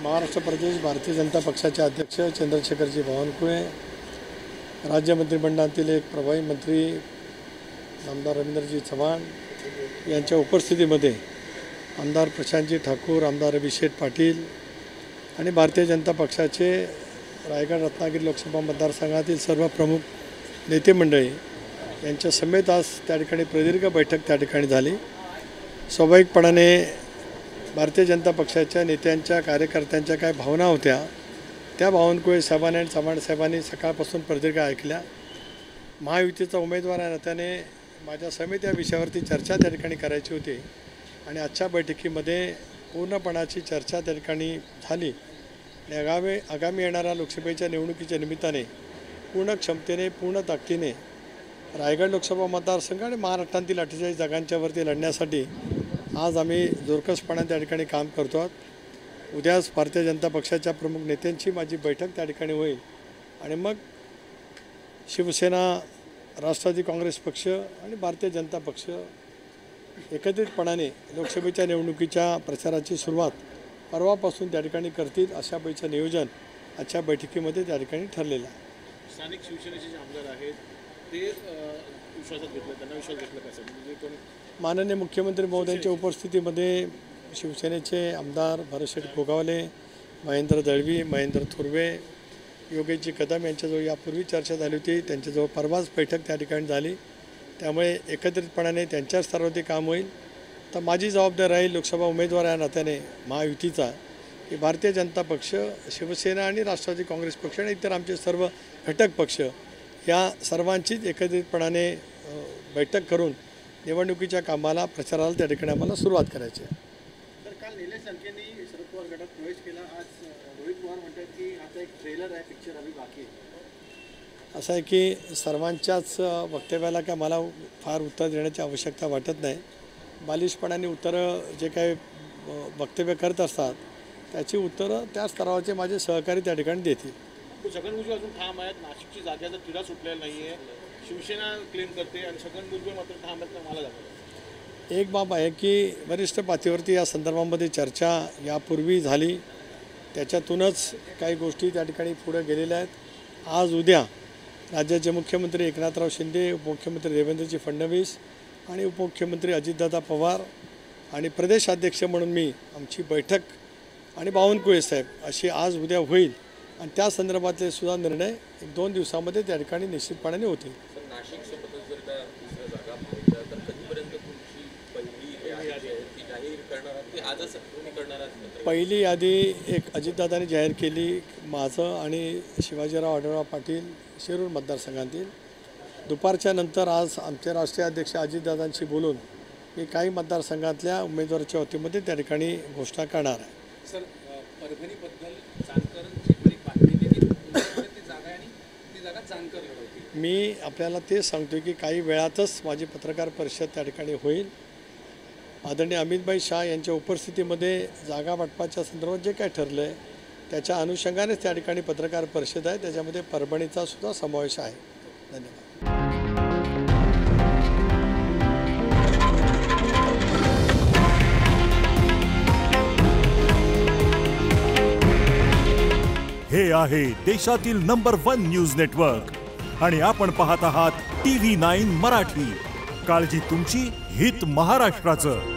महाराष्ट्र प्रदेश भारतीय जनता पक्षाचे अध्यक्ष चंद्रशेखरजी बावनकुळे, राज्य मंत्रिमंडळातील एक प्रभावी मंत्री आमदार रवींद्रजी चव्हाण यांच्या उपस्थितीमध्ये आमदार प्रशांतजी ठाकूर, आमदार अभिषेक पाटील आणि भारतीय जनता पक्षाचे रायगड रत्नागिरी लोकसभा मतदारसंघातील सर्व प्रमुख नेते मंडळी यांच्या समेत आज त्या ठिकाणी प्रदीर्घ बैठक त्या ठिकाणी झाली। स्वाभाविकपणाने भारतीय जनता पक्षाच्या नेत्यांच्या कार्यकर्त्यांच्या काय भावना होत्या त्या बावनकुळे साहेबांनी आणि चव्हाण साहेबांनी सकाळपासून प्रदीर्घ ऐकल्या। महायुतीचा उमेदवार आहे त्याने माझ्या समेत या विषयावरती चर्चा त्या ठिकाणी करायची होती आणि आजच्या बैठकीमध्ये पूर्णपणाची चर्चा त्या ठिकाणी झाली। आगामी येणाऱ्या लोकसभेच्या निवडणुकीच्या निमित्ताने पूर्ण क्षमतेने पूर्ण ताकदीने रायगड लोकसभा मतदारसंघ आणि महाराष्ट्रातील 48 जागांच्यावरती लढण्यासाठी आज आम्ही जोरकसपणे त्या ठिकाणी काम करतो आहोत। उद्याच भारतीय जनता पक्षाच्या प्रमुख नेत्यांची माझी बैठक त्या ठिकाणी होईल आणि मग शिवसेना, राष्ट्रवादी काँग्रेस पक्ष आणि भारतीय जनता पक्ष एकत्रितपणाने लोकसभेच्या निवडणुकीच्या प्रचाराची सुरुवात परवापासून त्या ठिकाणी करतील अशा पैचं नियोजन आजच्या बैठकीमध्ये त्या ठिकाणी ठरलेलं आहे। स्थानिक शिवसेनेचे जे आमदार आहेत ते विश्वासात घेतलं, त्यांना विश्वास घेतला कसं म्हणजे कोण? माननीय मुख्यमंत्री महोदयांच्या उपस्थितीमध्ये शिवसेनेचे आमदार भरतशेठ गोगावले, महेंद्र दळवी, महेंद्र थुर्वे, योगेशजी कदम यांच्याजवळ यापूर्वी चर्चा झाली होती। त्यांच्याजवळ परवाच बैठक त्या ठिकाणी झाली, त्यामुळे एकत्रितपणाने त्यांच्या स्तरावरती काम होईल। तर माझी जबाबदारी राहील लोकसभा उमेदवार या नात्याने महायुतीचा की भारतीय जनता पक्ष, शिवसेना आणि राष्ट्रवादी काँग्रेस पक्ष आणि इतर आमचे सर्व घटक पक्ष या सर्वांचीच एकत्रितपणाने बैठक करून निवडणुकीच्या कामाला, प्रचाराला त्या ठिकाणी आम्हाला सुरुवात करायची आहे। तर काल निलेश लंकेंनी शरद पवार गटात प्रवेश केला। आज रोहित पवार म्हणतात की आता एक ट्रेलर आहे, पिक्चर अभी बाकी आहे। असं आहे की सर्वांच्याच वक्तव्याला काय मला फार उत्तर देण्याची आवश्यकता वाटत नाही। बालिशपणाने उत्तरं जे काही वक्तव्य करत असतात त्याची उत्तरं त्या स्तरावरचे माझे सहकारी त्या ठिकाणी देतील। छगन भुजबळ अजून ठाम आहेत, नाशिकची जागेचा तिढा सुटलेला नाही आहे, शिवसेना क्लेम करते आणि छगन भुजबळ मात्र ठाम आहेत का मला जातं? एक बाब आहे की वरिष्ठ पातळीवरती या संदर्भामध्ये चर्चा यापूर्वी झाली, त्याच्यातूनच काही गोष्टी त्या ठिकाणी पुढे गेलेल्या आहेत। आज उद्या राज्याचे मुख्यमंत्री एकनाथराव शिंदे, उपमुख्यमंत्री देवेंद्रजी फडणवीस आणि उपमुख्यमंत्री अजितदादा पवार आणि प्रदेशाध्यक्ष म्हणून मी आमची बैठक आणि बावनकुळे साहेब अशी आज उद्या होईल आणि त्या संदर्भातले सुद्धा निर्णय 1-2 दिवसामध्ये त्या ठिकाणी निश्चितपणाने होतील। नाशिकसोबतच जर का दुसऱ्या जागा पाहिजे तर कधीपर्यंत तुमची पहिली यादी आहे ती जाहीर करणार आहात की आजच तुम्ही करणार आहात? पहिली यादी एक अजितदादांनी जाहीर केली, माझं आणि शिवाजीराव आढळराव पाटील शिरूर मतदारसंघातील। दुपारच्या नंतर आज आमचे राष्ट्रीय अध्यक्ष अजितदादांशी बोलून मी काही मतदारसंघातल्या उमेदवाराच्या वतीमध्ये त्या ठिकाणी घोषणा करणार आहे। सर, परभणीबद्दल जानकर एक बातमी दिली ती जागा आणि ती जागा जानकर होती। मी आपल्याला ते सांगतो की काही वेळातच माझी पत्रकार परिषद त्या ठिकाणी होईल। आदरणीय अमितभाई शाह यांच्या उपस्थितीमध्ये जागा वाटपाच्या संदर्भात जे काय ठरलं आहे त्याच्या अनुषंगानेच त्या ठिकाणी पत्रकार परिषद आहे, त्याच्यामध्ये परभणीचा सुद्धा समावेश आहे। धन्यवाद। हे आहे देशातील नंबर 1 न्यूज नेटवर्क आणि आपण पाहत आहात TV9 मराठी। काळजी तुमची, हित महाराष्ट्राचं।